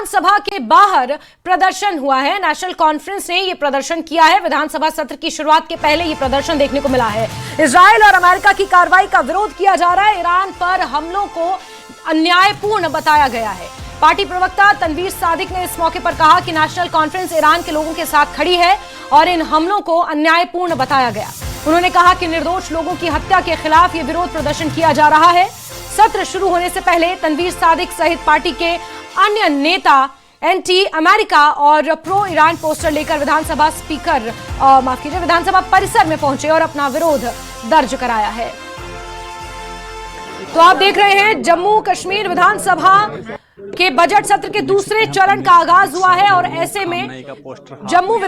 विधानसभा के बाहर प्रदर्शन हुआ है। नेशनल कॉन्फ्रेंस ने यह प्रदर्शन किया है। विधानसभा सत्र की शुरुआत के पहले यह प्रदर्शन देखने को मिला है। इजराइल और अमेरिका की कार्रवाई का विरोध किया जा रहा है। ईरान पर हमलों को अन्यायपूर्ण बताया गया है। पार्टी प्रवक्ता तनवीर सादिक ने इस मौके पर कहा कि नेशनल कॉन्फ्रेंस ईरान के लोगों के साथ खड़ी है और इन हमलों को अन्यायपूर्ण बताया गया। उन्होंने कहा कि निर्दोष लोगों की हत्या के खिलाफ यह विरोध प्रदर्शन किया जा रहा है। सत्र शुरू होने से पहले तनवीर सादिक सहित पार्टी के अन्य नेता एंटी अमेरिका और प्रो ईरान पोस्टर लेकर विधानसभा परिसर में पहुंचे और अपना विरोध दर्ज कराया है। तो आप देख रहे हैं जम्मू कश्मीर विधानसभा के बजट सत्र के दूसरे चरण का आगाज हुआ है और ऐसे में जम्मू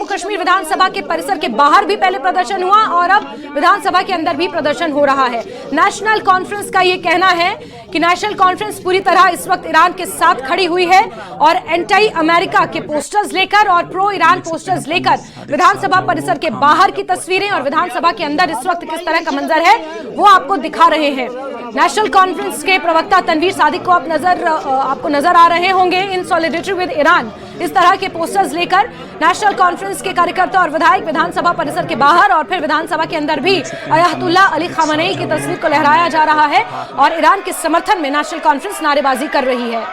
कश्मीर विधानसभा के परिसर के बाहर भी पहले प्रदर्शन हुआ और अब विधानसभा के अंदर भी प्रदर्शन हो रहा है। नेशनल कॉन्फ्रेंस का यह कहना है कि नेशनल कॉन्फ्रेंस पूरी तरह इस वक्त ईरान के साथ खड़ी हुई है और एंटी अमेरिका के पोस्टर्स लेकर और प्रो ईरान पोस्टर्स लेकर विधानसभा परिसर के बाहर की तस्वीरें और विधानसभा के अंदर इस वक्त किस तरह का मंजर है वो आपको दिखा रहे हैं। नेशनल कॉन्फ्रेंस के प्रवक्ता तनवीर सादिक को आपको नजर आ रहे होंगे इन सॉलिडेरिटी विद ईरान इस तरह के पोस्टर्स लेकर नेशनल कॉन्फ्रेंस के कार्यकर्ता और विधायक विधानसभा परिसर के बाहर और फिर विधानसभा के अंदर भी अयातुल्ला अली खामनेई की तस्वीर को लहराया जा रहा है और ईरान के समर्थन में नेशनल कॉन्फ्रेंस नारेबाजी कर रही है।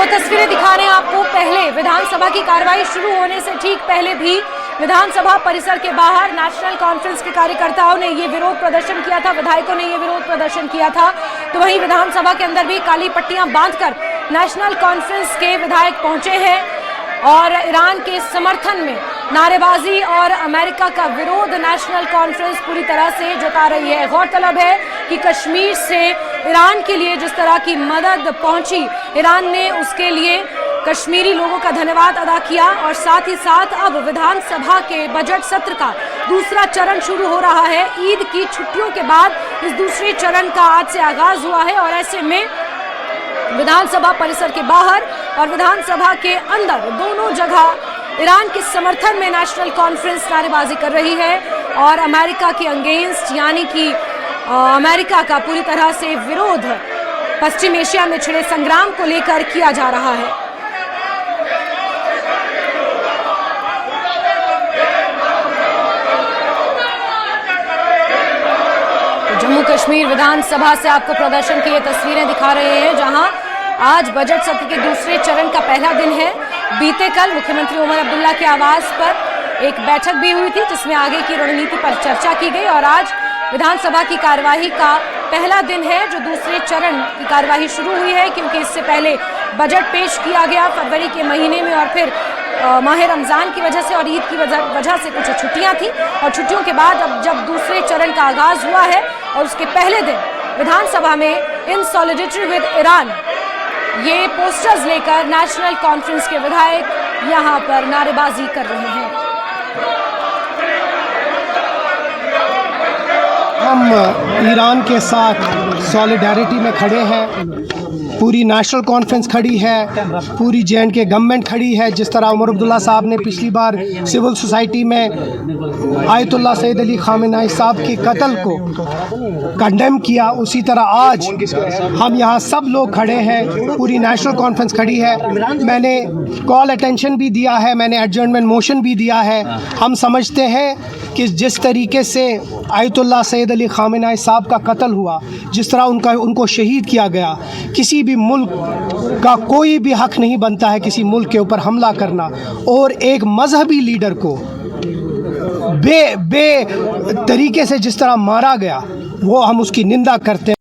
तस्वीरें दिखा रहे हैं आपको। पहले विधानसभा की कार्रवाई शुरू होने से ठीक पहले भी विधानसभा परिसर के बाहर नेशनल कॉन्फ्रेंस के कार्यकर्ताओं ने ये विरोध प्रदर्शन किया था, विधायकों ने ये विरोध प्रदर्शन किया था। तो वहीं विधानसभा के अंदर भी काली पट्टियां बांधकर नेशनल कॉन्फ्रेंस के विधायक पहुंचे हैं और ईरान के समर्थन में नारेबाजी और अमेरिका का विरोध नेशनल कॉन्फ्रेंस पूरी तरह से जता रही है। गौरतलब है कि कश्मीर से ईरान के लिए जिस तरह की मदद पहुंची, ईरान ने उसके लिए कश्मीरी लोगों का धन्यवाद अदा किया और साथ ही साथ अब विधानसभा के बजट सत्र का दूसरा चरण शुरू हो रहा है। ईद की छुट्टियों के बाद इस दूसरे चरण का आज से आगाज हुआ है और ऐसे में विधानसभा परिसर के बाहर और विधानसभा के अंदर दोनों जगह ईरान के समर्थन में नेशनल कॉन्फ्रेंस नारेबाजी कर रही है और अमेरिका के अगेंस्ट यानी कि अमेरिका का पूरी तरह से विरोध पश्चिम एशिया में छिड़े संग्राम को लेकर किया जा रहा है। तो जम्मू कश्मीर विधानसभा से आपको प्रदर्शन की ये तस्वीरें दिखा रहे हैं जहां आज बजट सत्र के दूसरे चरण का पहला दिन है। बीते कल मुख्यमंत्री उमर अब्दुल्ला के आवास पर एक बैठक भी हुई थी जिसमें आगे की रणनीति पर चर्चा की गई और आज विधानसभा की कार्यवाही का पहला दिन है जो दूसरे चरण की कार्यवाही शुरू हुई है क्योंकि इससे पहले बजट पेश किया गया फरवरी के महीने में और फिर माह रमजान की वजह से और ईद की वजह से कुछ छुट्टियां थी और छुट्टियों के बाद अब जब दूसरे चरण का आगाज हुआ है और उसके पहले दिन विधानसभा में इन सॉलिडेरिटी विद ईरान ये पोस्टर्स लेकर नेशनल कॉन्फ्रेंस के विधायक यहां पर नारेबाजी कर रहे हैं। हम ईरान के साथ सॉलिडेरिटी में खड़े हैं। पूरी नेशनल कॉन्फ्रेंस खड़ी है, पूरी जे&के गवर्नमेंट खड़ी है। जिस तरह उमर अब्दुल्ला साहब ने पिछली बार सिविल सोसाइटी में आयतुल्ला सैयद अली खामेनी साहब के कत्ल को कंडेम किया, उसी तरह आज हम यहाँ सब लोग खड़े हैं। पूरी नेशनल कॉन्फ्रेंस खड़ी है। मैंने कॉल अटेंशन भी दिया है, मैंने एडजर्नमेंट मोशन भी दिया है। हम समझते हैं कि जिस तरीके से आयतुल्ला सैयद अली खामेनी साहब का कत्ल हुआ, जिस तरह उनको शहीद किया गया, किसी भी मुल्क का कोई भी हक नहीं बनता है किसी मुल्क के ऊपर हमला करना और एक मजहबी लीडर को बे तरीके से जिस तरह मारा गया वो हम उसकी निंदा करते